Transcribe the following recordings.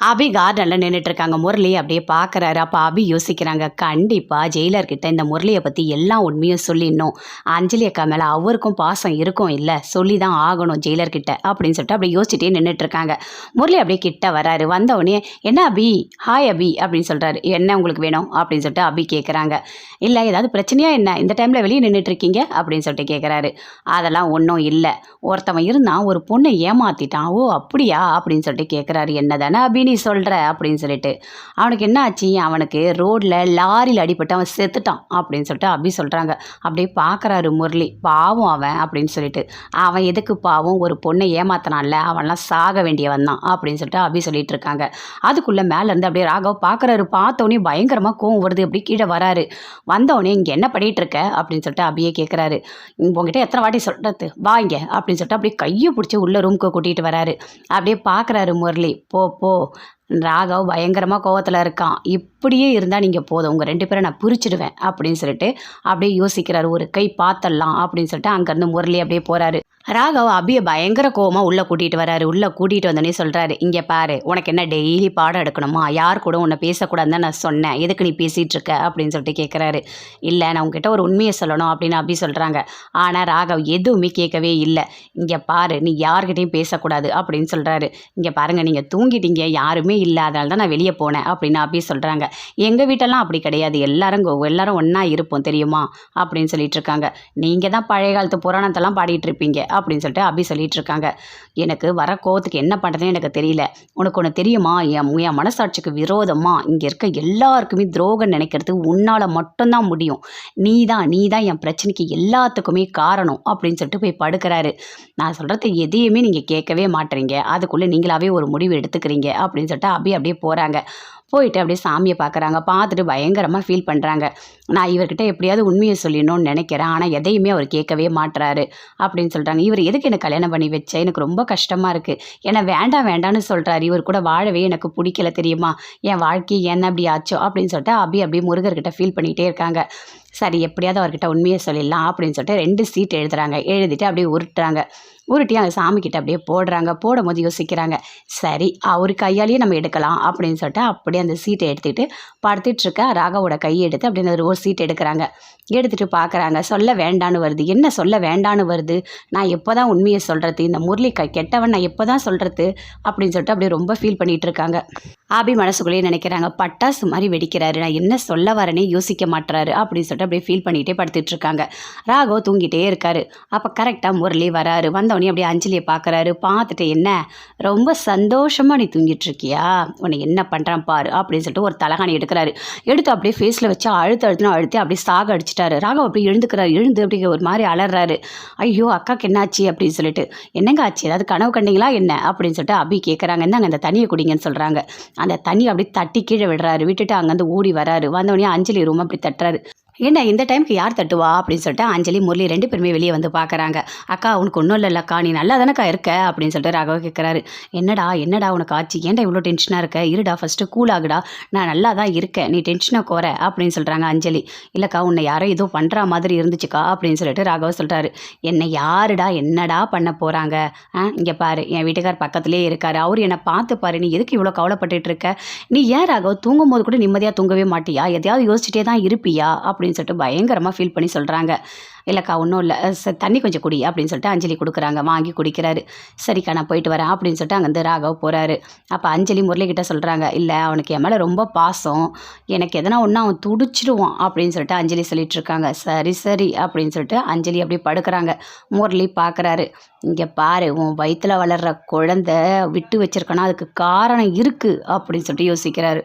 அபி கார்டனில் நின்றுட்டுருக்காங்க. முரளி அப்படியே பார்க்குறாரு. அப்போ அபி யோசிக்கிறாங்க, கண்டிப்பாக ஜெயிலர்கிட்ட இந்த முரளியை பற்றி எல்லா உண்மையும் சொல்லிடணும். அஞ்சலி அக்கா மேலே அவருக்கும் பாசம் இருக்கும் இல்லை, சொல்லி தான் ஆகணும் ஜெயிலர்கிட்ட அப்படின்னு சொல்லிட்டு அப்படியே யோசிச்சுட்டே நின்றுட்டுருக்காங்க. முரளி அப்படியே கிட்ட வராரு. வந்தவொடனே என்ன அபி, ஹாய் அபி அப்படின்னு சொல்கிறாரு. என்ன உங்களுக்கு வேணும் அப்படின்னு சொல்லிட்டு அபி கேட்குறாங்க. இல்லை ஏதாவது பிரச்சனையா என்ன, இந்த டைமில் வெளியே நின்றுட்டுருக்கீங்க அப்படின்னு சொல்லிட்டு கேட்குறாரு. அதெல்லாம் ஒன்றும் இல்லை, ஒருத்தவன் இருந்தான் ஒரு பொண்ணை ஏமாற்றிட்டான். ஓ அப்படியா அப்படின்னு சொல்லிட்டு கேட்குறாரு. என்ன தானே அபி நீ சொல்கிற அப்படின்னு சொல்லிட்டு. அவனுக்கு என்ன ஆச்சு, அவனுக்கு ரோட்டில் லாரியில் அடிபட்டு அவன் செத்துட்டான் அப்படின்னு சொல்லிட்டு அபி சொல்கிறாங்க. அப்படியே பார்க்குறாரு முரளி, பாவம் அவன் அப்படின்னு சொல்லிட்டு. அவன் எதுக்கு பாவம், ஒரு பொண்ணை ஏமாத்தினான்ல, அவன்லாம் சாக வேண்டியவன் தான் அப்படின்னு சொல்லிட்டு அபி சொல்லிட்டு இருக்காங்க. அதுக்குள்ளே மேலேருந்து அப்படியே ராகவ் பார்க்குறாரு. பார்த்தோன்னே பயங்கரமாக கோவம் வருது. அப்படி கீழே வராரு. வந்தவொடனே இங்கே என்ன பண்ணிகிட்டு இருக்க அப்படின்னு சொல்லிட்டு அபியே கேட்குறாரு. உங்ககிட்ட எத்தனை வாட்டி சொல்கிறது, வா இங்கே அப்படின்னு சொல்லிட்டு அப்படியே கையை பிடிச்சி உள்ள ரூமுக்கு கூட்டிகிட்டு வராரு. அப்படியே பார்க்குறாரு முரளி. போ போ, ராகவ் பயங்கரமாக கோவத்தில் இருக்கான். இப்படியே இருந்தால் நீங்கள் போதும், உங்கள் 2 பேரை நான் பிரிச்சுடுவேன் அப்படின்னு சொல்லிட்டு அப்படியே யோசிக்கிறாரு. ஒரு கை பார்த்தரலாம் அப்படின்னு சொல்லிட்டு அங்கேருந்து முரளி அப்படியே போகிறாரு. ராகவ் அபியை பயங்கர கோவமாக உள்ளே கூட்டிகிட்டு வராரு. உள்ளே கூட்டிகிட்டு வந்தோடனே சொல்கிறாரு, இங்கே பாரு, உனக்கு என்ன டெய்லி பாடம் எடுக்கணுமா, யார் கூட உன்னை பேசக்கூடாதுன்னு தான் நான் சொன்னேன், எதுக்கு நீ பேசிகிட்டு இருக்க அப்படின்னு சொல்லிட்டு கேட்குறாரு. இல்லை நான் உங்ககிட்ட ஒரு உண்மையை சொல்லணும் அப்படின்னு அபி சொல்கிறாங்க. ஆனால் ராகவ் எதுவுமே கேட்கவே இல்லை. இங்கே பாரு, நீ யார்கிட்டையும் பேசக்கூடாது அப்படின்னு சொல்கிறாரு. இங்கே பாருங்கள், நீங்கள் தூங்கிட்டீங்க, யாருமே இல்லை, அதனால தான் நான் வெளியே போனேன் அப்படின்னு அபி சொல்கிறாங்க. எங்கள் வீட்டெல்லாம் அப்படி கிடையாது, எல்லாரும் ஒன்றா இருப்போம் தெரியுமா அப்படின்னு சொல்லிட்டு இருக்காங்க. நீங்கள் தான் பழைய காலத்து புராணத்தெல்லாம் பாடிட்டு இருப்பீங்க அப்படின்னு சொல்லிட்டு அபி சொல்லிட்டு இருக்காங்க. எனக்கு வர கோவத்துக்கு என்ன பண்ணுறதுன்னு எனக்கு தெரியல. உனக்கு ஒன்று தெரியுமா, என் மனசாட்சிக்கு விரோதமாக இங்கே இருக்க எல்லாருக்குமே துரோகம் நினைக்கிறது உன்னால் மட்டும்தான் முடியும். நீ தான் என் பிரச்சனைக்கு எல்லாத்துக்குமே காரணம் அப்படின்னு சொல்லிட்டு போய் படுக்கிறாரு. நான் சொல்கிறது எதையுமே நீங்கள் கேட்கவே மாட்டேறீங்க, அதுக்குள்ளே நீங்களாவே ஒரு முடிவு எடுத்துக்கிறீங்க அப்படின்னு சொல்லிட்டு அபி அப்படியே போகிறாங்க. போயிட்டு அப்படியே சாமியை பார்க்குறாங்க. பார்த்துட்டு பயங்கரமாக ஃபீல் பண்ணுறாங்க. நான் இவர்கிட்ட எப்படியாவது உண்மையை சொல்லிடணும்னு நினைக்கிறேன், ஆனால் எதையுமே அவர் கேட்கவே மாட்டுறாரு அப்படின்னு சொல்கிறாங்க. இவர் எதுக்கு எனக்கு கல்யாணம் பண்ணி வச்ச, எனக்கு ரொம்ப கஷ்டமாக இருக்குது, ஏன்னா வேண்டாம் வேண்டான்னு சொல்கிறாரு, இவர் கூட வாழவே எனக்கு பிடிக்கல தெரியுமா, என் வாழ்க்கை என்ன அப்படி ஆச்சோ அப்படின்னு சொல்லிட்டு அப்படியே முருகர்கிட்ட ஃபீல் பண்ணிகிட்டே இருக்காங்க. சரி எப்படியாவது அவர்கிட்ட உண்மையை சொல்லிடலாம் அப்படின்னு சொல்லிட்டு 2 சீட் எழுதுறாங்க. எழுதிட்டு அப்படியே உருட்டி அந்த சாமிக்கிட்ட அப்படியே போடுறாங்க. போடும்போது யோசிக்கிறாங்க, சரி அவர் கையாலேயே நம்ம எடுக்கலாம் அப்படின்னு சொல்லிட்டு அப்படியே அந்த சீட்டை எடுத்துகிட்டு படுத்துட்டு இருக்க ராகவோட கையை எடுத்து அப்படியே ஒரு சீட் எடுக்கிறாங்க. எடுத்துகிட்டு பார்க்குறாங்க. சொல்ல வேண்டான்னு வருது. என்ன சொல்ல வேண்டான்னு வருது, நான் எப்போ தான் உண்மையை சொல்கிறது, இந்த முரளி கெட்டவன் நான் எப்போ தான் சொல்கிறது அப்படின்னு சொல்லிட்டு அப்படியே ரொம்ப ஃபீல் பண்ணிகிட்டு இருக்காங்க. அபி மனசுக்குள்ளேயே நினைக்கிறாங்க, பட்டாசு மாதிரி வெடிக்கிறாரு, நான் என்ன சொல்ல வரேனே யோசிக்க மாட்டுறாரு அப்படின்னு சொல்லிட்டு அப்படியே ஃபீல் பண்ணிகிட்டே படுத்துட்டு இருக்காங்க. ராகவ் தூங்கிட்டே இருக்காரு. அப்போ கரெக்டாக முரளி வராரு. வந்தவொடனே அப்படியே அஞ்சலியை பார்க்குறாரு. பார்த்துட்டு, என்ன ரொம்ப சந்தோஷமாக நீ தூங்கிட்டு இருக்கியா, உன்னை என்ன பண்ணுறான் பாரு அப்படின்னு சொல்லிட்டு ஒரு தலகாணி எடுக்கிறாரு. எடுத்து அப்படியே ஃபேஸில் வச்சு அழுத்தி அப்படியே சாக அடிச்சிட்டாரு. ராகவ் அப்படியே எழுந்துக்கிறாரு. எழுந்து அப்படியே ஒரு மாதிரி அலறாரு. ஐயோ அக்காக்கு என்னாச்சு அப்படின்னு சொல்லிட்டு. என்னங்க ஆச்சு, ஏதாவது கனவு கண்டீங்களா என்ன அப்படின்னு சொல்லிட்டு அபி கேட்குறாங்க. என்னங்க அந்த தண்ணியை குடிங்கன்னு சொல்கிறாங்க. அந்த தண்ணி அப்படியே தட்டி கீழே விடுறாரு. விட்டுட்டு அங்கேருந்து ஓடி வராரு. வந்தவொடனே அஞ்சலி ரூம் அப்படி தட்டுறாரு. என்ன இந்த டைமுக்கு யார் தட்டுவா அப்படின்னு சொல்லிட்டு அஞ்சலி முரளி 2 பேருமே வெளியே வந்து பார்க்குறாங்க. அக்கா உனக்கு ஒன்றும் இல்லைல்லக்கா, நீ நல்லா தானக்கா இருக்க அப்படின்னு சொல்லிட்டு ராகவ கேட்குறாரு. என்னடா உனக்கு ஆச்சு, ஏன்டா இவ்வளோ டென்ஷனாக இருக்க, இருடா ஃபஸ்ட்டு கூல் ஆகுடா, நான் நல்லா தான் இருக்கேன், நீ டென்ஷனாக கோர அப்படின்னு சொல்கிறாங்க அஞ்சலி. இல்லைக்கா உன்னை யாரோ ஏதோ பண்ணுற மாதிரி இருந்துச்சுக்கா அப்படின்னு சொல்லிட்டு ராகவ சொல்கிறாரு. என்னை யாருடா என்னடா பண்ண போகிறாங்க, இங்கே பாரு என் வீட்டுக்கார் பக்கத்துலேயே இருக்காரு, அவர் என்னை பார்த்து பாரு, நீ எதுக்கு இவ்வளோ கவலைப்பட்டுட்டு இருக்க, நீ ஏன் ராகவ் தூங்கும் போது கூட நிம்மதியாக தூங்கவே மாட்டியா, எதையாவது யோசிச்சுட்டே தான் இருப்பியா அப்படின்னு சொல்லிட்டு பயங்கரமாக ஃபீல் பண்ணி சொல்கிறாங்க. இல்லைக்கா ஒன்றும் இல்லை, தண்ணி கொஞ்சம் குடி அப்படின்னு சொல்லிட்டு அஞ்சலி கொடுக்குறாங்க. வாங்கி குடிக்கிறாரு. சரிக்கா நான் போயிட்டு வரேன் அப்படின்னு சொல்லிட்டு அங்கேருந்து ராகவ் போகிறாரு. அப்போ அஞ்சலி முரளிக்கிட்ட சொல்கிறாங்க, இல்லை அவனுக்கு என் மேலே ரொம்ப பாசம், எனக்கு எதனா ஒன்று அவன் துடிச்சிடுவான் அப்படின்னு சொல்லிட்டு அஞ்சலி சொல்லிட்டு இருக்காங்க. சரி அப்படின்னு சொல்லிட்டு அஞ்சலி அப்படியே படுக்கிறாங்க. முரளி பார்க்குறாரு. இங்கே பாரு, உன் வயிற்றில் வளர்கிற குழந்தை விட்டு வச்சிருக்கனா அதுக்கு காரணம் இருக்குது அப்படின்னு சொல்லிட்டு யோசிக்கிறாரு.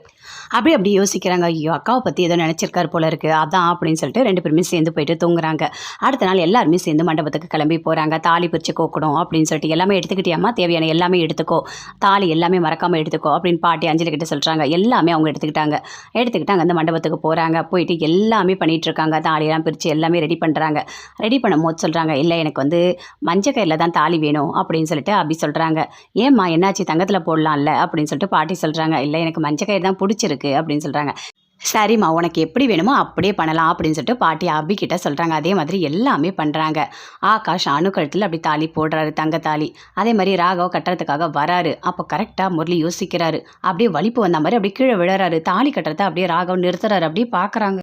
அப்படி யோசிக்கிறாங்க. ஐயோ அக்காவை பற்றி ஏதோ நினச்சிருக்காரு போல இருக்குது, அதான் அப்படின்னு சொல்லிட்டு 2 பேருமே சேர்ந்து போயிட்டு தூங்குறாங்க. அடுத்த நாள் எல்லாருமே சேர்ந்து மண்டபத்துக்கு கிளம்பி போகிறாங்க. தாலி பிரித்து கோக்கணும் அப்படின்னு சொல்லிட்டு, எல்லாமே எடுத்துக்கிட்டியாம்மா, தேவையான எல்லாமே எடுத்துக்கோ, தாலி எல்லாமே மறக்காமல் எடுத்துக்கோ அப்படின்னு பாட்டி அஞ்சலி கிட்ட சொல்கிறாங்க. எல்லாமே அவங்க எடுத்துக்கிட்டு அங்கே அந்த மண்டபத்துக்கு போகிறாங்க. போயிட்டு எல்லாமே பண்ணிகிட்டு இருக்காங்க. தாலியெல்லாம் பிரித்து எல்லாமே ரெடி பண்ணுறாங்க. ரெடி பண்ணும்போது சொல்கிறாங்க, இல்லை எனக்கு வந்து மஞ்சள் கயிறில் தான் தாலி வேணும் அப்படின்னு சொல்லிட்டு அபி சொல்கிறாங்க. ஏம்மா என்னாச்சு, தங்கத்தில் போடலாம்ல அப்படின்னு சொல்லிட்டு பாட்டி சொல்கிறாங்க. இல்லை எனக்கு மஞ்சள் கயிறு தான் பிடிச்சிருக்கு அப்படின்னு சொல்கிறாங்க. சரிம்மா உனக்கு எப்படி வேணுமோ அப்படியே பண்ணலாம் அப்படின்னு சொல்லிட்டு பாட்டி அபி கிட்ட சொல்கிறாங்க. அதே மாதிரி எல்லாமே பண்ணுறாங்க. ஆகாஷ் அணு கழுத்தில் அப்படி தாலி போடுறாரு, தங்க தாலி. அதே மாதிரி ராகவ் கட்டுறதுக்காக வராரு. அப்போ கரெக்டாக முரளி யோசிக்கிறாரு. அப்படியே வலிப்பு வந்த மாதிரி அப்படியே கீழே விழுறாரு. தாலி கட்டுறத அப்படியே ராகவ் நிறுத்துறாரு. அப்படியே பார்க்குறாங்க.